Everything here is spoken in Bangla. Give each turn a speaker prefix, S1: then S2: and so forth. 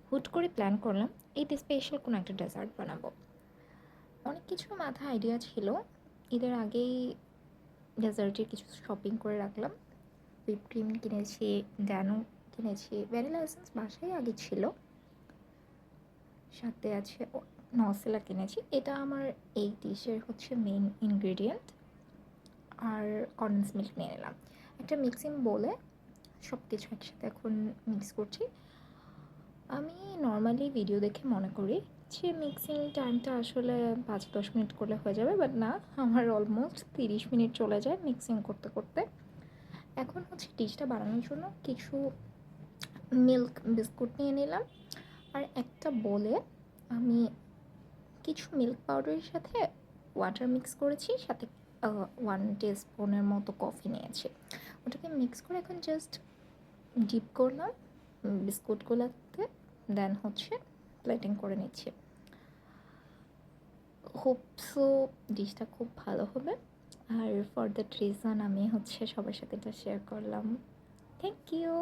S1: হুট করে প্ল্যান করলাম ঈদে স্পেশাল কোনো একটা ডেজার্ট বানাবো। অনেক কিছু মাথায় আইডিয়া ছিল। ঈদের আগেই ডেজার্টের কিছু শপিং করে রাখলাম। হুইপ ক্রিম কিনেছি, ড্যানো কিনেছি, ভ্যানিলা এসেন্স বাসায় আগে ছিল, সাথে আছে নসেলা কিনেছি। এটা আমার এই ডিশের হচ্ছে মেইন ইনগ্রেডিয়েন্ট। আর কন্ডেন্স মিল্ক নিয়ে নিলাম। একটা মিক্সিং বলে সব কিছু একসাথে এখন মিক্স করছি। আমি নর্মালি ভিডিও দেখে মনে করি যে মিক্সিং টাইমটা আসলে 5-10 মিনিট করলে হয়ে যাবে, বাট না, আমার অলমোস্ট 30 মিনিট চলে যায় মিক্সিং করতে করতে। এখন হচ্ছে ডিশটা বানানোর জন্য কিছু মিল্ক বিস্কুট নিয়ে নিলাম। আর একটা বলে আমি কিছু মিল্ক পাউডারের সাথে ওয়াটার মিক্স করেছি, সাথে 1 টিস্পুনের মতো কফি নিয়েছি। ওটাকে মিক্স করে এখন জাস্ট ডিপ করলাম বিস্কুটগুলোতে, দেন হচ্ছে প্লেটিং করে নিচ্ছি। হোপসো ডিশটা খুব ভালো হবে। আর ফর দ্যাট রিজন আমি হচ্ছে সবার সাথে এটা শেয়ার করলাম। Thank you.